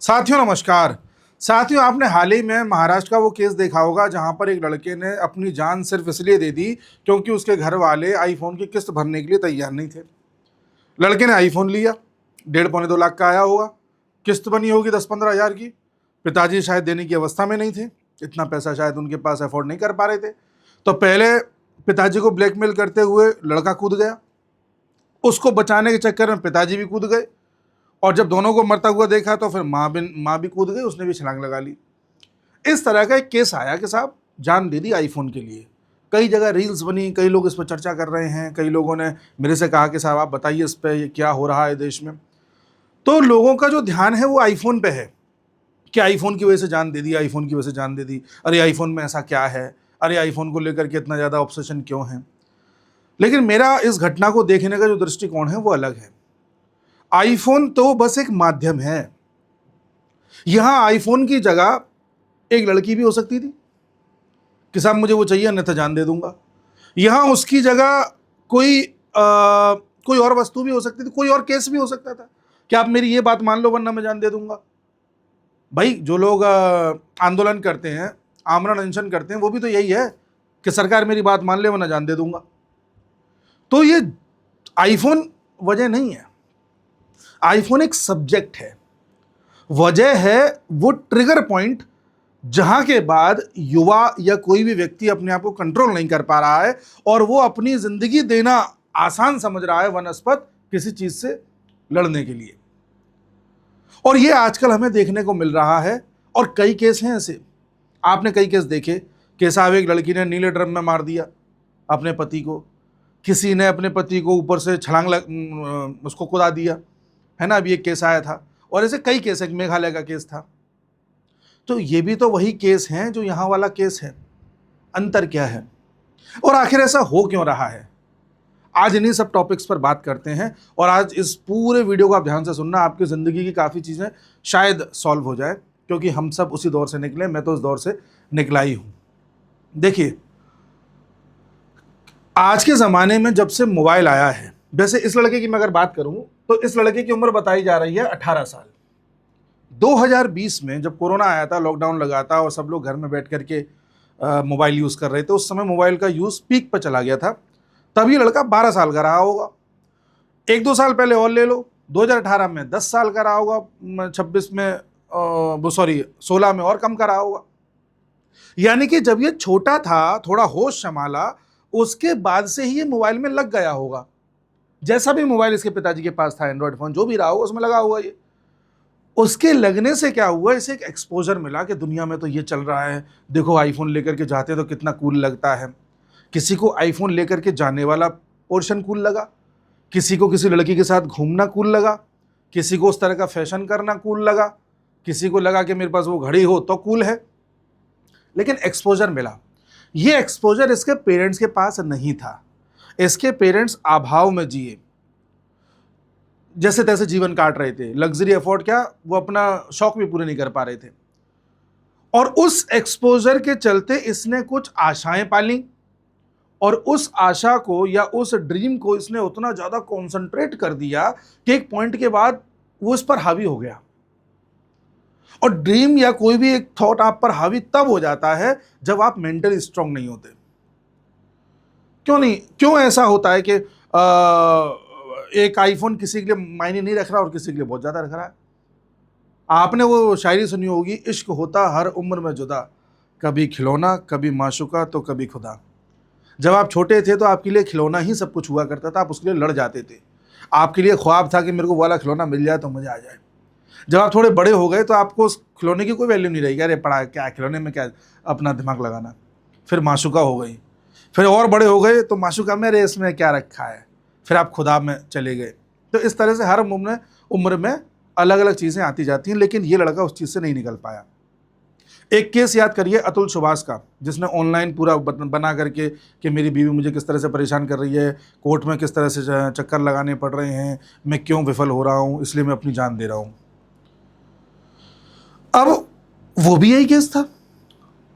साथियों नमस्कार। साथियों, आपने हाल ही में महाराष्ट्र का वो केस देखा होगा जहां पर एक लड़के ने अपनी जान सिर्फ इसलिए दे दी क्योंकि उसके घर वाले आईफोन की किस्त भरने के लिए तैयार नहीं थे। लड़के ने आईफोन लिया, 1.5 पौने 2 लाख का आया होगा, किस्त बनी होगी 10-15 हज़ार की। पिताजी शायद देने की अवस्था में नहीं थे, इतना पैसा शायद उनके पास अफोर्ड नहीं कर पा रहे थे। तो पहले पिताजी को ब्लैकमेल करते हुए लड़का कूद गया, उसको बचाने के चक्कर में पिताजी भी कूद गए, और जब दोनों को मरता हुआ देखा तो फिर माँ भी कूद गई, उसने भी छलांग लगा ली। इस तरह का एक केस आया कि साहब जान दे दी आईफोन के लिए। कई जगह रील्स बनी, कई लोग इस पर चर्चा कर रहे हैं, कई लोगों ने मेरे से कहा कि साहब आप बताइए इस पर क्या हो रहा है देश में। तो लोगों का जो ध्यान है वो आईफोन पे है कि आईफोन की वजह से जान दे दी, आईफोन की वजह से जान दे दी, अरे आईफोन में ऐसा क्या है, अरे आईफोन को लेकर के इतना ज़्यादा ऑब्सेशन क्यों है। लेकिन मेरा इस घटना को देखने का जो दृष्टिकोण है वो अलग है। आईफोन तो बस एक माध्यम है। यहां आईफोन की जगह एक लड़की भी हो सकती थी कि साहब मुझे वो चाहिए अन्यथा जान दे दूंगा। यहां उसकी जगह कोई और वस्तु भी हो सकती थी, कोई और केस भी हो सकता था कि आप मेरी ये बात मान लो वरना मैं जान दे दूंगा। भाई जो लोग आंदोलन करते हैं, आमरण अनशन करते हैं, वो भी तो यही है कि सरकार मेरी बात मान ले वरना जान दे दूंगा। तो ये आईफोन वजह नहीं है, आईफोन एक सब्जेक्ट है, वजह है वो ट्रिगर पॉइंट जहां के बाद युवा या कोई भी व्यक्ति अपने आप को कंट्रोल नहीं कर पा रहा है और वो अपनी जिंदगी देना आसान समझ रहा है वनस्पत किसी चीज से लड़ने के लिए। और ये आजकल हमें देखने को मिल रहा है और कई केस हैं ऐसे। आपने कई केस देखे कि साहब एक लड़की ने नीले ड्रम में मार दिया अपने पति को, किसी ने अपने पति को ऊपर से उसको कुदा दिया, है ना, अभी एक केस आया था। और ऐसे कई केस, एक मेघालय का केस था। तो ये भी तो वही केस हैं जो यहां वाला केस है। अंतर क्या है और आखिर ऐसा हो क्यों रहा है, आज इन्हीं सब टॉपिक्स पर बात करते हैं। और आज इस पूरे वीडियो को आप ध्यान से सुनना, आपकी ज़िंदगी की काफ़ी चीज़ें शायद सॉल्व हो जाए, क्योंकि हम सब उसी दौर से निकले, मैं तो उस दौर से निकला ही हूँ। देखिए, आज के ज़माने में जब से मोबाइल आया है, वैसे इस लड़के की मैं अगर बात करूँ तो इस लड़के की उम्र बताई जा रही है 18 साल। 2020 में जब कोरोना आया था, लॉकडाउन लगा था और सब लोग घर में बैठ करके मोबाइल यूज़ कर रहे थे, उस समय मोबाइल का यूज़ पीक पर चला गया था। तब ये लड़का 12 साल का रहा होगा। 1-2 साल पहले और ले लो, 2018 में 10 साल का रहा होगा, 26 में 16 में और कम का रहा होगा। यानी कि जब ये छोटा था, थोड़ा होश संभाला, उसके बाद से ही ये मोबाइल में लग गया होगा। जैसा भी मोबाइल इसके पिताजी के पास था, एंड्रॉयड फोन जो भी रहा होगा, उसमें लगा हुआ ये। उसके लगने से क्या हुआ, इसे एक एक्सपोजर मिला कि दुनिया में तो ये चल रहा है, देखो आईफोन लेकर के जाते तो कितना कूल लगता है। किसी को आईफोन लेकर के जाने वाला पोर्शन कूल लगा, किसी को किसी लड़की के साथ घूमना कूल लगा, किसी को उस तरह का फैशन करना कूल लगा, किसी को लगा कि मेरे पास वो घड़ी हो तो कूल है। लेकिन एक्सपोजर मिला। ये एक्सपोजर इसके पेरेंट्स के पास नहीं था। इसके पेरेंट्स अभाव में जिए, जैसे तैसे जीवन काट रहे थे, लग्जरी अफोर्ड क्या, वो अपना शौक भी पूरे नहीं कर पा रहे थे। और उस एक्सपोजर के चलते इसने कुछ आशाएं पाली और उस आशा को या उस ड्रीम को इसने उतना ज़्यादा कॉन्सेंट्रेट कर दिया कि एक पॉइंट के बाद वो इस पर हावी हो गया। और ड्रीम या कोई भी एक थॉट आप पर हावी तब हो जाता है जब आप मेंटली स्ट्रांग नहीं होते। क्यों ऐसा होता है कि एक आईफोन किसी के लिए मायने नहीं रख रहा और किसी के लिए बहुत ज़्यादा रख रहा है। आपने वो शायरी सुनी होगी, इश्क होता हर उम्र में जुदा, कभी खिलौना कभी माशूका तो कभी खुदा। जब आप छोटे थे तो आपके लिए खिलौना ही सब कुछ हुआ करता था, आप उसके लिए लड़ जाते थे। आपके लिए ख्वाब था कि मेरे को वाला खिलौना मिल जाए तो मज़ा आ जाए। जब आप थोड़े बड़े हो गए तो आपको उस खिलौने की कोई वैल्यू नहीं रहेगी, अरे पड़ा क्या खिलौने में क्या अपना दिमाग लगाना। फिर माशूका हो गई, फिर और बड़े हो गए तो माशूका में अरे इसमें क्या रखा है, फिर आप खुदा में चले गए। तो इस तरह से हर उम्र में अलग अलग चीज़ें आती जाती हैं, लेकिन ये लड़का उस चीज़ से नहीं निकल पाया। एक केस याद करिए अतुल सुभाष का, जिसने ऑनलाइन पूरा बना करके कि मेरी बीवी मुझे किस तरह से परेशान कर रही है, कोर्ट में किस तरह से चक्कर लगाने पड़ रहे हैं, मैं क्यों विफल हो रहा हूँ, इसलिए मैं अपनी जान दे रहा हूँ। अब वो भी यही केस था।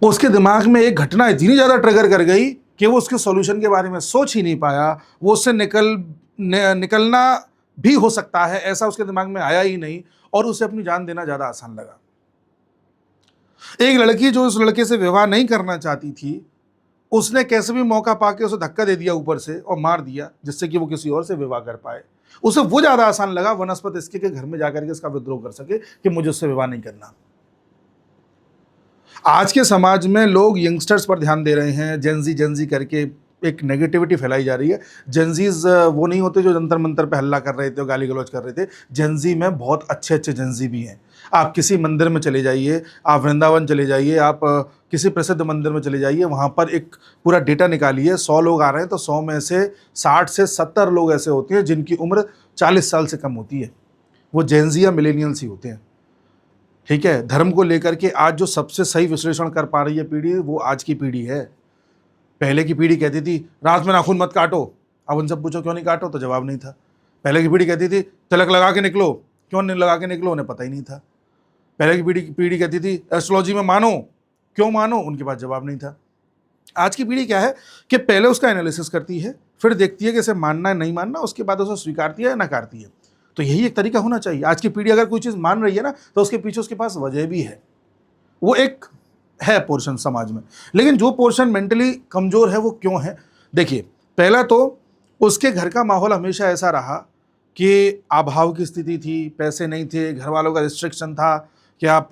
उसके दिमाग में एक घटना इतनी ज़्यादा ट्रिगर कर गई कि वो उसके सॉल्यूशन के बारे में सोच ही नहीं पाया। वो उससे निकलना भी हो सकता है, ऐसा उसके दिमाग में आया ही नहीं, और उसे अपनी जान देना ज्यादा आसान लगा। एक लड़की जो उस लड़के से विवाह नहीं करना चाहती थी, उसने कैसे भी मौका पाके उसे धक्का दे दिया ऊपर से और मार दिया, जिससे कि वो किसी और से विवाह कर पाए। उसे वो ज्यादा आसान लगा वनस्पत इसके के घर में जाकर के इसका विद्रोह कर सके कि मुझे उससे विवाह नहीं करना। आज के समाज में लोग यंगस्टर्स पर ध्यान दे रहे हैं, जेंजी करके एक नेगेटिविटी फैलाई जा रही है। जेंजीज वो नहीं होते जो जंतर मंतर पे हल्ला कर रहे थे और गाली गलौज कर रहे थे। जेंजी में बहुत अच्छे जेंजी भी हैं। आप किसी मंदिर में चले जाइए, आप वृंदावन चले जाइए, आप किसी प्रसिद्ध मंदिर में चले जाइए, वहाँ पर एक पूरा डेटा निकालिए, 100 लोग आ रहे हैं तो 100 में से 60 से 70 लोग ऐसे होते हैं जिनकी उम्र 40 साल से कम होती है। वो जेंजी या मिलेनियल्स ही होते हैं। ठीक है, धर्म को लेकर के आज जो सबसे सही विश्लेषण कर पा रही है पीढ़ी, वो आज की पीढ़ी है। पहले की पीढ़ी कहती थी रात में नाखून मत काटो, अब उनसे पूछो क्यों नहीं काटो तो जवाब नहीं था। पहले की पीढ़ी कहती थी तिलक लगा के निकलो, क्यों नहीं लगा के निकलो, उन्हें पता ही नहीं था। पहले की पीढ़ी कहती थी एस्ट्रोलॉजी में मानो, क्यों मानो, उनके पास जवाब नहीं था। आज की पीढ़ी क्या है कि पहले उसका एनालिसिस करती है, फिर देखती है कि इसे मानना है नहीं मानना, उसके बाद उसे स्वीकारती है या नकारती है। तो यही एक तरीका होना चाहिए। आज की पीढ़ी अगर कोई चीज़ मान रही है ना, तो उसके पीछे उसके पास वजह भी है। वो एक है पोर्शन समाज में, लेकिन जो पोर्शन मेंटली कमज़ोर है वो क्यों है? देखिए, पहला तो उसके घर का माहौल हमेशा ऐसा रहा कि अभाव की स्थिति थी, पैसे नहीं थे, घर वालों का रिस्ट्रिक्शन था कि आप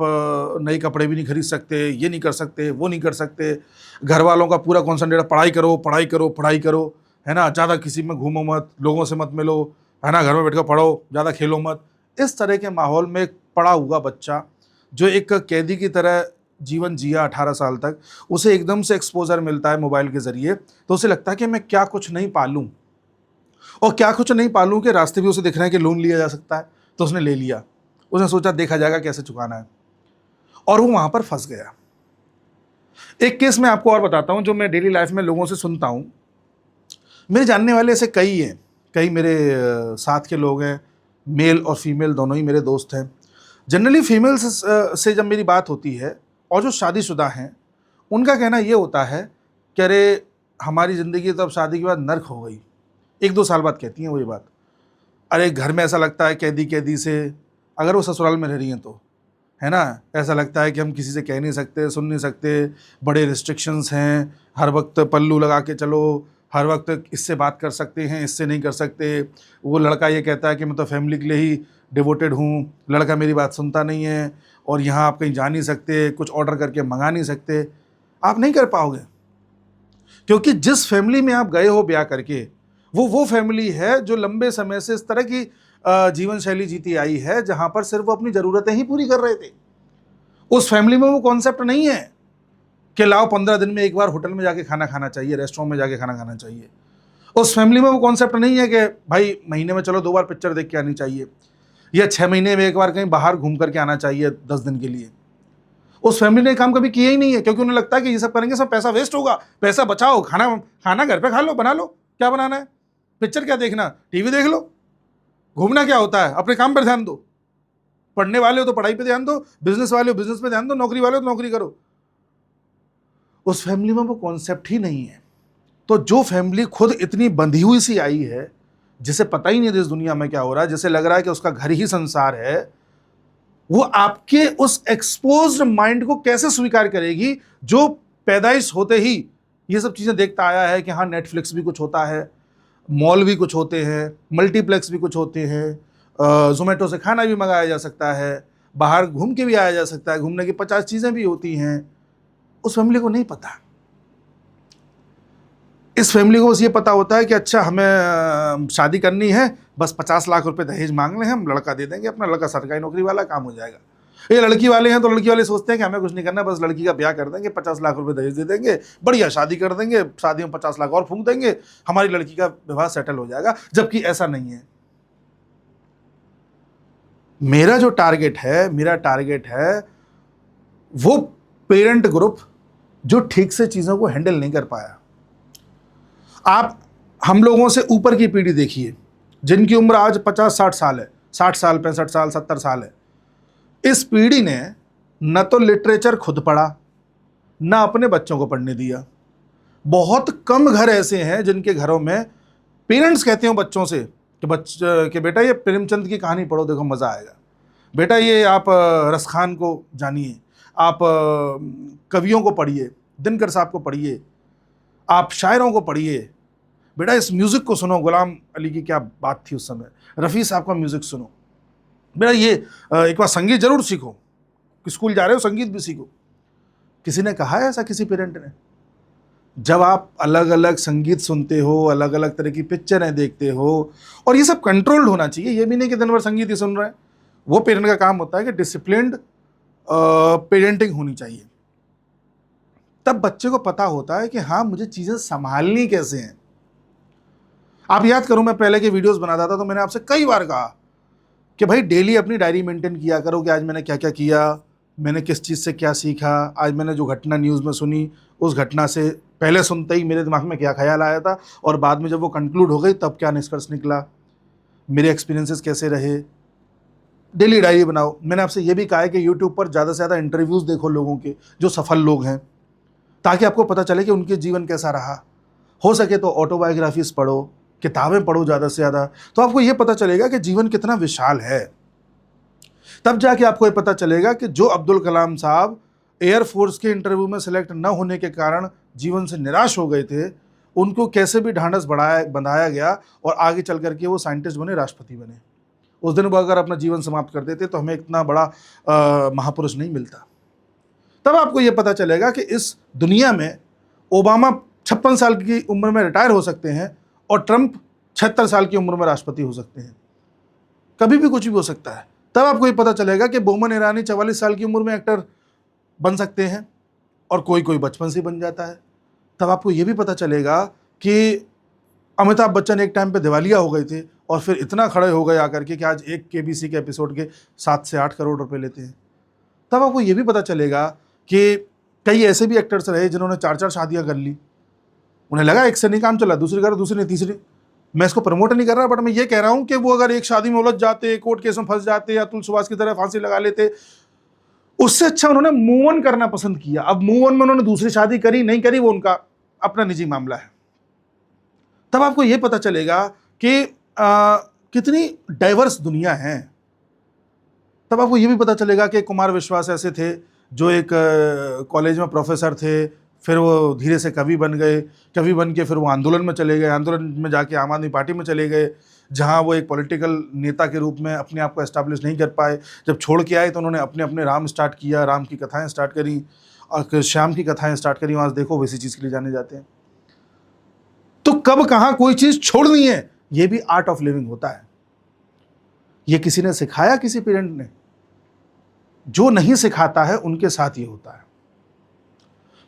नए कपड़े भी नहीं खरीद सकते, ये नहीं कर सकते, वो नहीं कर सकते। घर वालों का पूरा कॉन्सेंट्रेट पढ़ाई करो पढ़ाई करो पढ़ाई करो, है ना, ज़्यादा किसी में घूमो मत, लोगों से मत मिलो, है ना, घर में बैठकर पढ़ो, ज़्यादा खेलो मत। इस तरह के माहौल में पड़ा हुआ बच्चा जो एक कैदी की तरह जीवन जिया 18 साल तक, उसे एकदम से एक्सपोजर मिलता है मोबाइल के ज़रिए, तो उसे लगता है कि मैं क्या कुछ नहीं पालूँ, और क्या कुछ नहीं पालूँ के रास्ते भी उसे दिख रहे हैं कि लोन लिया जा सकता है, तो उसने ले लिया। उसने सोचा देखा जाएगा कैसे चुकाना है, और वो वहाँ पर फंस गया। एक केस मैं आपको और बताता हूँ जो मैं डेली लाइफ में लोगों से सुनता हूँ। मेरे जानने वाले ऐसे कई हैं, कई मेरे साथ के लोग हैं, मेल और फीमेल दोनों ही मेरे दोस्त हैं। जनरली फीमेल्स से जब मेरी बात होती है, और जो शादीशुदा हैं, उनका कहना ये होता है कि अरे हमारी ज़िंदगी तो अब शादी के बाद नर्क हो गई। 1-2 साल बाद कहती हैं वो ये बात। अरे घर में ऐसा लगता है कैदी कैदी से, अगर वो ससुराल में रह रही हैं तो, है ना, ऐसा लगता है कि हम किसी से कह नहीं सकते, सुन नहीं सकते, बड़े रिस्ट्रिक्शंस हैं, हर वक्त पल्लू लगा के चलो, हर वक्त इससे बात कर सकते हैं, इससे नहीं कर सकते। वो लड़का ये कहता है कि मैं तो फैमिली के लिए ही डिवोटेड हूँ, लड़का मेरी बात सुनता नहीं है, और यहाँ आप कहीं जा नहीं सकते, कुछ ऑर्डर करके मंगा नहीं सकते। आप नहीं कर पाओगे, क्योंकि जिस फैमिली में आप गए हो ब्याह करके, वो फैमिली है जो लंबे समय से इस तरह की जीवन शैली जीती आई है जहां पर सिर्फ वो अपनी ज़रूरतें ही पूरी कर रहे थे। उस फैमिली में वो कॉन्सेप्ट नहीं है कि लाओ 15 दिन में एक बार होटल में जाके खाना खाना चाहिए, रेस्टोरेंट में जाके खाना खाना चाहिए। उस फैमिली में वो कॉन्सेप्ट नहीं है कि भाई महीने में चलो 2 बार पिक्चर देख के आनी चाहिए, या 6 महीने में एक बार कहीं बाहर घूम करके आना चाहिए 10 दिन के लिए। उस फैमिली ने काम कभी किया ही नहीं है, क्योंकि उन्हें लगता है कि ये सब करेंगे सब पैसा वेस्ट होगा, पैसा बचाओ, खाना खाना घर पे खा लो, बना लो, क्या बनाना है, पिक्चर क्या देखना, टीवी देख लो, घूमना क्या होता है, अपने काम पर ध्यान दो, पढ़ने वाले हो तो पढ़ाई पे ध्यान दो, बिजनेस वाले हो बिजनेस पे ध्यान दो, नौकरी वाले हो तो नौकरी करो। उस फैमिली में वो कॉन्सेप्ट ही नहीं है। तो जो फैमिली खुद इतनी बंधी हुई सी आई है, जिसे पता ही नहीं है इस दुनिया में क्या हो रहा है, जिसे लग रहा है कि उसका घर ही संसार है, वो आपके उस एक्सपोज्ड माइंड को कैसे स्वीकार करेगी जो पैदाइश होते ही ये सब चीजें देखता आया है कि हाँ नेटफ्लिक्स भी कुछ होता है, मॉल भी कुछ होते हैं, मल्टीप्लेक्स भी कुछ होते हैं, जोमेटो से खाना भी मंगाया जा सकता है, बाहर घूम के भी आया जा सकता है, घूमने की 50 चीज़ें भी होती हैं। उस फैमिली को नहीं पता। इस फैमिली को बस ये पता होता है कि अच्छा हमें शादी करनी है, बस 50 लाख रुपए दहेज मांग रहे हैं, हम लड़का दे देंगे, अपना लड़का सरकारी नौकरी वाला, काम हो जाएगा। ये लड़की वाले हैं तो लड़की वाले सोचते हैं कि हमें कुछ नहीं करना, बस लड़की का ब्याह कर देंगे, 50 लाख रुपए दहेज दे देंगे, बढ़िया शादी कर देंगे, शादी में 50 लाख और फूंक देंगे, हमारी लड़की का विवाह सेटल हो जाएगा। जबकि ऐसा नहीं है। मेरा टारगेट है वो पेरेंट ग्रुप जो ठीक से चीजों को हैंडल नहीं कर पाया। आप हम लोगों से ऊपर की पीढ़ी देखिए, जिनकी उम्र आज 50-60 साल है, 60 साल, 65 साल, 70 साल है। इस पीढ़ी ने न तो लिटरेचर खुद पढ़ा, न अपने बच्चों को पढ़ने दिया। बहुत कम घर ऐसे हैं जिनके घरों में पेरेंट्स कहते हो बच्चों से कि बेटा ये प्रेमचंद की कहानी पढ़ो, देखो मज़ा आएगा। बेटा ये आप रसखान को जानिए, आप कवियों को पढ़िए, दिनकर साहब को पढ़िए, आप शायरों को पढ़िए। बेटा इस म्यूज़िक को सुनो, गुलाम अली की क्या बात थी उस समय, रफ़ी साहब का म्यूज़िक सुनो। बेटा ये एक बार संगीत जरूर सीखो, स्कूल जा रहे हो संगीत भी सीखो। किसी ने कहा है ऐसा, किसी पेरेंट ने? जब आप अलग अलग संगीत सुनते हो, अलग अलग तरह की पिक्चरें देखते हो, और ये सब कंट्रोल्ड होना चाहिए, ये भी नहीं कि दिन भर संगीत ही सुन रहे हैं। वो पेरेंट का काम होता है कि डिसिप्लिन्ड पेरेंटिंग होनी चाहिए। तब बच्चे को पता होता है कि हाँ मुझे चीज़ें संभालनी कैसे हैं। आप याद करो, मैं पहले के वीडियोस बनाता था तो मैंने आपसे कई बार कहा कि भाई डेली अपनी डायरी मेंटेन किया करो कि आज मैंने क्या क्या किया, मैंने किस चीज़ से क्या सीखा, आज मैंने जो घटना न्यूज़ में सुनी उस घटना से पहले सुनते ही मेरे दिमाग में क्या ख्याल आया था, और बाद में जब वो कंक्लूड हो गई तब क्या निष्कर्ष निकला, मेरे एक्सपीरियंसेस कैसे रहे। डेली डायरी बनाओ। मैंने आपसे ये भी कहा है कि यूट्यूब पर ज़्यादा से ज़्यादा इंटरव्यूज़ देखो लोगों के, जो सफल लोग हैं, ताकि आपको पता चले कि उनके जीवन कैसा रहा। हो सके तो ऑटोबायोग्राफीज़ पढ़ो, किताबें पढ़ो ज़्यादा से ज़्यादा, तो आपको ये पता चलेगा कि जीवन कितना विशाल है। तब जाके आपको ये पता चलेगा कि जो अब्दुल कलाम साहब एयरफोर्स के इंटरव्यू में सिलेक्ट न होने के कारण जीवन से निराश हो गए थे, उनको कैसे भी ढांढस बंधाया गया और आगे चल करके वो साइंटिस्ट बने, राष्ट्रपति बने। उस दिन वो अगर अपना जीवन समाप्त कर देते तो हमें इतना बड़ा महापुरुष नहीं मिलता। तब आपको ये पता चलेगा कि इस दुनिया में ओबामा 56 साल की उम्र में रिटायर हो सकते हैं और ट्रंप 76 साल की उम्र में राष्ट्रपति हो सकते हैं। कभी भी कुछ भी हो सकता है। तब आपको ये पता चलेगा कि बोमन ईरानी 44 साल की उम्र में एक्टर बन सकते हैं और कोई कोई बचपन से बन जाता है। तब आपको ये भी पता चलेगा कि अमिताभ बच्चन एक टाइम पे दिवालिया हो गए थे और फिर इतना खड़े हो गए आकर के कि आज एक केबीसी के एपिसोड के 7 से 8 करोड़ रुपए लेते हैं। तब आपको ये भी पता चलेगा कि कई ऐसे भी एक्टर्स रहे जिन्होंने 4-4 शादियां कर ली। उन्हें लगा एक से नहीं काम चला, दूसरी करो, दूसरी ने तीसरी। मैं इसको प्रमोट नहीं कर रहा, बट मैं ये कह रहा हूं कि वो अगर एक शादी में उलझ जाते, कोर्ट केस में फंस जाते या अतुल सुभाष की तरह फांसी लगा लेते, उससे अच्छा उन्होंने मूव ऑन करना पसंद किया। अब मूव ऑन में उन्होंने दूसरी शादी करी नहीं करी वो उनका अपना निजी मामला है। तब आपको यह पता चलेगा कि कितनी डाइवर्स दुनिया है। तब आपको यह भी पता चलेगा कि कुमार विश्वास ऐसे थे जो एक कॉलेज में प्रोफेसर थे, फिर वो धीरे से कवि बन गए, कवि बन के फिर वो आंदोलन में चले गए, आंदोलन में जाके आम आदमी पार्टी में चले गए, जहाँ वो एक पॉलिटिकल नेता के रूप में अपने आप को एस्टैब्लिश नहीं कर पाए। जब छोड़ के आए तो उन्होंने अपने अपने राम स्टार्ट किया, राम की कथाएं स्टार्ट करी और श्याम की कथाएं स्टार्ट करी। वहाँ देखो वैसी चीज़ के लिए जाने जाते हैं। तो कब कहाँ कोई चीज़ छोड़नी है, ये भी आर्ट ऑफ लिविंग होता है। ये किसी ने सिखाया, किसी पेरेंट ने? जो नहीं सिखाता है उनके साथ ये होता है।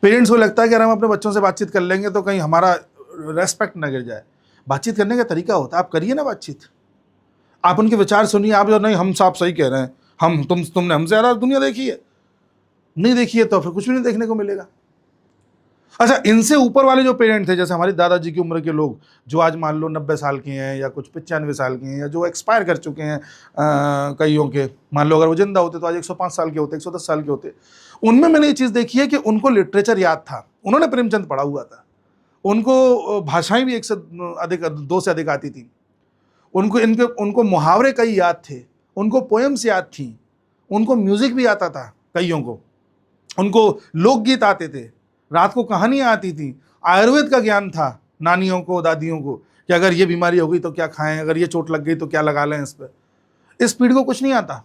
पेरेंट्स को लगता है कि अगर हम अपने बच्चों से बातचीत कर लेंगे तो कहीं हमारा रेस्पेक्ट ना गिर जाए। बातचीत करने का तरीका होता है, आप करिए ना बातचीत, आप उनके विचार सुनिए। आप जो नहीं हम साहब सही कह रहे हैं, तुमने हमसे ज़्यादा दुनिया देखी है, नहीं देखी है तो फिर कुछ भी नहीं देखने को मिलेगा। अच्छा, इनसे ऊपर वाले जो पेरेंट थे, जैसे हमारी दादाजी की उम्र के लोग जो आज मान लो 90 साल के हैं या कुछ 95 साल के हैं, या जो एक्सपायर कर चुके हैं कईयों के, मान लो अगर वो जिंदा होते तो आज 105 साल के होते, 110 साल के होते। उनमें मैंने ये चीज़ देखी है कि उनको लिटरेचर याद था, उन्होंने प्रेमचंद पढ़ा हुआ था, उनको भाषाएं भी 1 से अधिक 2 से अधिक आती थी, उनको मुहावरे कई याद थे, उनको पोएम्स याद थी, उनको म्यूज़िक भी आता था कईयों को, उनको लोकगीत आते थे, रात को कहानियाँ आती थी, आयुर्वेद का ज्ञान था नानियों को, दादियों को, कि अगर ये बीमारी हो गई तो क्या खाएं, अगर ये चोट लग गई तो क्या लगा लें इस पर। इस पीढ़ी को कुछ नहीं आता।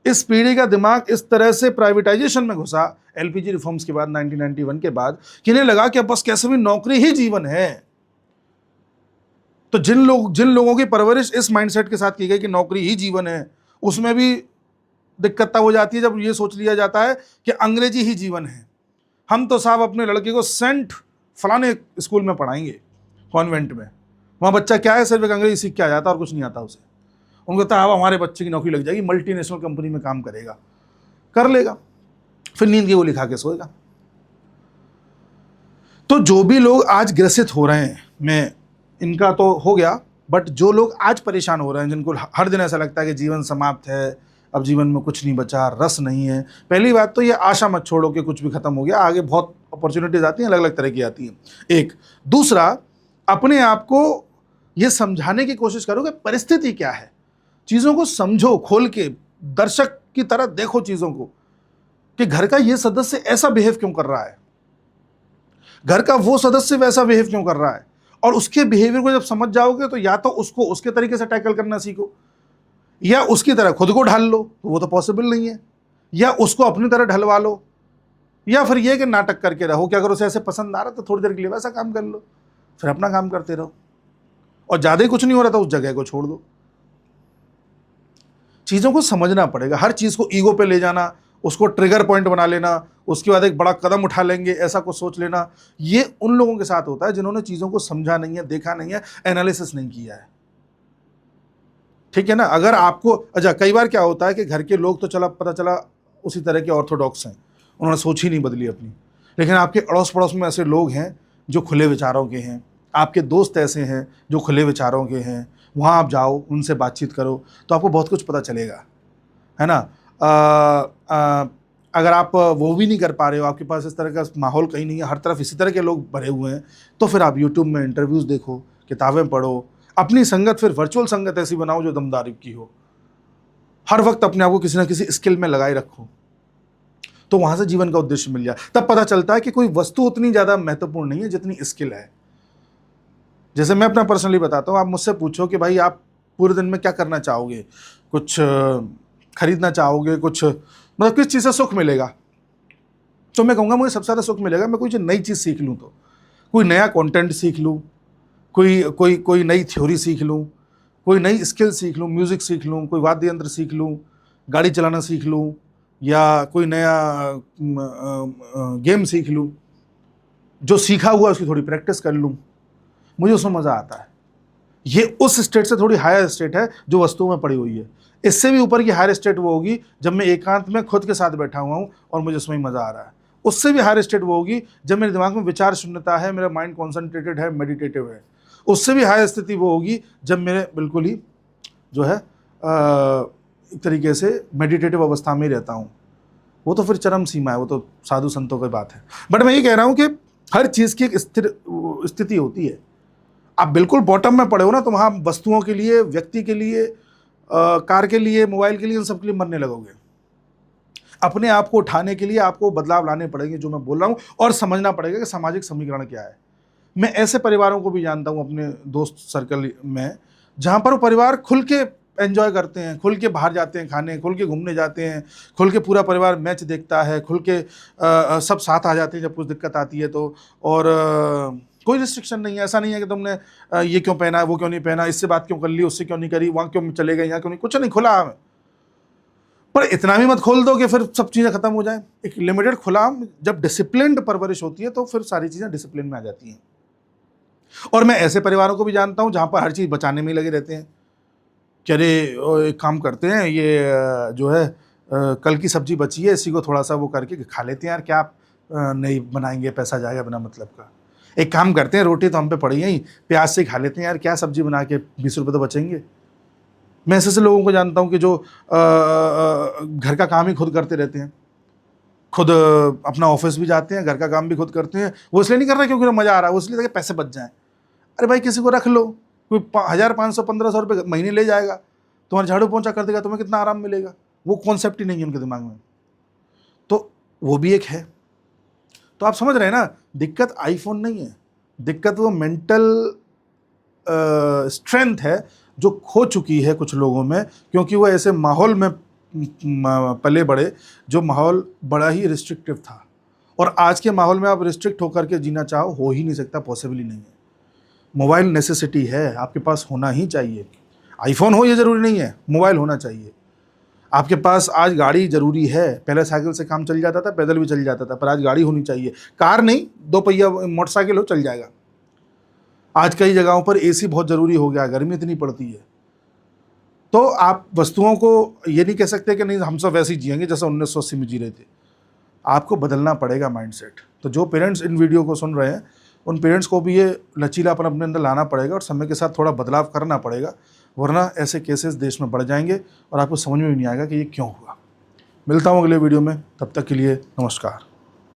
इस पीढ़ी का दिमाग इस तरह से प्राइवेटाइजेशन में घुसा एलपीजी रिफॉर्म्स के बाद, 1991 के बाद, कि इन्हें लगा कि बस कैसे भी नौकरी ही जीवन है। तो जिन लोगों की परवरिश इस माइंडसेट के साथ की गई कि नौकरी ही जीवन है, उसमें भी दिक्कत तब हो जाती है जब ये सोच लिया जाता है कि अंग्रेजी ही जीवन है। हम तो साहब अपने लड़के को सेंट फलाने स्कूल में पढ़ाएंगे, कॉन्वेंट में, वहाँ बच्चा क्या है, सिर्फ एक अंग्रेजी सीख के आ जाता और कुछ नहीं आता उसे। उनको कहता है अब हमारे बच्चे की नौकरी लग जाएगी, मल्टीनेशनल कंपनी में काम करेगा, कर लेगा, फिर नींद की गोली खा के सोएगा। तो जो भी लोग आज ग्रसित हो रहे हैं, मैं इनका तो हो गया, बट जो लोग आज परेशान हो रहे हैं, जिनको हर दिन ऐसा लगता है कि जीवन समाप्त है, अब जीवन में कुछ नहीं बचा, रस नहीं है, पहली बात तो ये आशा मत छोड़ो कि कुछ भी खत्म हो गया, आगे बहुत अपॉर्चुनिटीज आती हैं, अलग अलग तरह की आती हैं। एक दूसरा, अपने आप को ये समझाने की कोशिश करो कि परिस्थिति क्या है, चीज़ों को समझो, खोल के दर्शक की तरह देखो चीज़ों को कि घर का ये सदस्य ऐसा बिहेव क्यों कर रहा है, घर का वो सदस्य वैसा बिहेव क्यों कर रहा है, और उसके बिहेवियर को जब समझ जाओगे तो या तो उसको उसके तरीके से टैकल करना सीखो, या उसकी तरह खुद को ढाल लो, तो वो तो पॉसिबल नहीं है, या उसको अपनी तरह ढलवा लो, या फिर ये कि नाटक करके रहो कि अगर उसे ऐसे पसंद आ रहा तो थोड़ी देर के लिए वैसा काम कर लो, फिर अपना काम करते रहो, और ज़्यादा ही कुछ नहीं हो रहा था उस जगह को छोड़ दो। चीज़ों को समझना पड़ेगा, हर चीज़ को ईगो पे ले जाना, उसको ट्रिगर पॉइंट बना लेना, उसके बाद एक बड़ा कदम उठा लेंगे ऐसा कुछ सोच लेना, ये उन लोगों के साथ होता है जिन्होंने चीज़ों को समझा नहीं है, देखा नहीं है, एनालिसिस नहीं किया है। ठीक है ना। अगर आपको अच्छा, कई बार क्या होता है कि घर के लोग तो चला पता चला उसी तरह के ऑर्थोडॉक्स हैं, उन्होंने सोच ही नहीं बदली अपनी, लेकिन आपके अड़ोस पड़ोस में ऐसे लोग हैं जो खुले विचारों के हैं, आपके दोस्त ऐसे हैं जो खुले विचारों के हैं, वहाँ आप जाओ, उनसे बातचीत करो तो आपको बहुत कुछ पता चलेगा, है ना। अगर आप वो भी नहीं कर पा रहे हो, आपके पास इस तरह का माहौल कहीं नहीं है, हर तरफ इसी तरह के लोग भरे हुए हैं, तो फिर आप यूट्यूब में इंटरव्यूज़ देखो, किताबें पढ़ो, अपनी संगत फिर वर्चुअल संगत ऐसी बनाओ जो दमदारी की हो, हर वक्त अपने आप को किसी ना किसी स्किल में लगाए रखो, तो वहाँ से जीवन का उद्देश्य मिल जाए। तब पता चलता है कि कोई वस्तु उतनी ज़्यादा महत्वपूर्ण नहीं है जितनी स्किल है। जैसे मैं अपना पर्सनली बताता हूँ, आप मुझसे पूछो कि भाई आप पूरे दिन में क्या करना चाहोगे, कुछ खरीदना चाहोगे, कुछ मतलब किस चीज़ से सुख मिलेगा, तो मैं कहूँगा मुझे सबसे ज़्यादा सुख मिलेगा मैं कोई नई चीज़ सीख लूँ, तो कोई नया कंटेंट सीख लूँ, कोई नई थ्योरी सीख लूँ, कोई नई स्किल सीख लूँ, म्यूज़िक सीख लूँ, कोई वाद्य यंत्र सीख लूँ, गाड़ी चलाना सीख लूँ, या कोई नया गेम सीख लूँ, जो सीखा हुआ उसकी थोड़ी प्रैक्टिस कर लूँ, मुझे उसमें मज़ा आता है। ये उस स्टेट से थोड़ी हायर स्टेट है जो वस्तुओं में पड़ी हुई है। इससे भी ऊपर की हायर स्टेट वो होगी जब मैं एकांत में खुद के साथ बैठा हुआ हूँ और मुझे उसमें मज़ा आ रहा है। उससे भी हायर स्टेट वो होगी जब मेरे दिमाग में विचार शून्यता है, मेरा माइंड कॉन्सेंट्रेटेड है, मेडिटेटिव है। उससे भी हायर स्थिति वो होगी जब मेरे बिल्कुल ही जो है एक तरीके से मेडिटेटिव अवस्था में ही रहता हूँ। वो तो फिर चरम सीमा है, वो तो साधु संतों की बात है। बट मैं ये कह रहा हूँ कि हर चीज़ की एक स्थिर स्थिति होती है। आप बिल्कुल बॉटम में पड़े हो ना, तो वहाँ वस्तुओं के लिए, व्यक्ति के लिए, कार के लिए, मोबाइल के लिए, इन सब के लिए मरने लगोगे। अपने आप को उठाने के लिए आपको बदलाव लाने पड़ेंगे, जो मैं बोल रहा हूँ, और समझना पड़ेगा कि सामाजिक समीकरण क्या है। मैं ऐसे परिवारों को भी जानता हूँ अपने दोस्त सर्कल में, जहाँ पर वो परिवार खुल के एंजॉय करते हैं, खुल के बाहर जाते हैं खाने, खुल के घूमने जाते हैं, खुल के पूरा परिवार मैच देखता है, खुल के सब साथ आ जाते हैं जब कुछ दिक्कत आती है तो, और कोई रिस्ट्रिक्शन नहीं है। ऐसा नहीं है कि तुमने ये क्यों पहना है, वो क्यों नहीं पहना, इससे बात क्यों कर ली, उससे क्यों नहीं करी, वहाँ क्यों चले गए, यहाँ क्यों नहीं, कुछ नहीं, खुला आम। पर इतना भी मत खोल दो कि फिर सब चीज़ें खत्म हो जाए। एक लिमिटेड खुला आम, जब डिसिप्लिन्ड परवरिश होती है तो फिर सारी चीज़ें डिसिप्लिन में आ जाती हैं। और मैं ऐसे परिवारों को भी जानता हूँ जहाँ पर हर चीज़ बचाने में ही लगे रहते हैं कि अरे एक काम करते हैं, ये जो है कल की सब्जी बची है, इसी को थोड़ा सा वो करके खा लेते हैं यार, क्या आप नहीं बनाएंगे, पैसा जाएगा बिना मतलब का। एक काम करते हैं, रोटी तो हम पे पड़ी है ही, प्याज से खा लेते हैं यार, क्या सब्जी बना के 20 रुपये तो बचेंगे। मैं ऐसे लोगों को जानता हूँ कि जो घर का काम ही खुद करते रहते हैं, खुद अपना ऑफिस भी जाते हैं, घर का काम भी खुद करते हैं। वो इसलिए नहीं कर रहे क्योंकि उन्हें मज़ा आ रहा है, वो इसलिए ताकि पैसे बच जाएँ। अरे भाई किसी को रख लो, कोई 1000, 500, 1500 रुपये महीने ले जाएगा, तुम्हारे झाड़ू पोंछा कर देगा, तुम्हें कितना आराम मिलेगा। वो कॉन्सेप्ट ही नहीं है उनके दिमाग में, तो वो भी एक है। तो आप समझ रहे हैं ना, दिक्कत आईफोन नहीं है, दिक्कत वो मेंटल स्ट्रेंथ है जो खो चुकी है कुछ लोगों में, क्योंकि वो ऐसे माहौल में पले बड़े जो माहौल बड़ा ही रिस्ट्रिक्टिव था। और आज के माहौल में आप रिस्ट्रिक्ट होकर के जीना चाहो, हो ही नहीं सकता, पॉसिबल ही नहीं है। मोबाइल नेसेसिटी है, आपके पास होना ही चाहिए। आईफोन हो ये ज़रूरी नहीं है, मोबाइल होना चाहिए। आपके पास आज गाड़ी ज़रूरी है, पहले साइकिल से काम चल जाता था, पैदल भी चल जाता था, पर आज गाड़ी होनी चाहिए। कार नहीं, 2 पहिया मोटरसाइकिल हो, चल जाएगा। आज कई जगहों पर एसी बहुत ज़रूरी हो गया, गर्मी इतनी पड़ती है। तो आप वस्तुओं को ये नहीं कह सकते कि नहीं हम सब वैसे ही जिएंगे जैसे 1980 में जी रहे थे। आपको बदलना पड़ेगा माइंडसेट। तो जो पेरेंट्स इन वीडियो को सुन रहे हैं, उन पेरेंट्स को भी ये लचीलापन अपने अंदर लाना पड़ेगा और समय के साथ थोड़ा बदलाव करना पड़ेगा, वरना ऐसे केसेस देश में बढ़ जाएंगे और आपको समझ में भी नहीं आएगा कि ये क्यों हुआ। मिलता हूँ अगले वीडियो में, तब तक के लिए नमस्कार।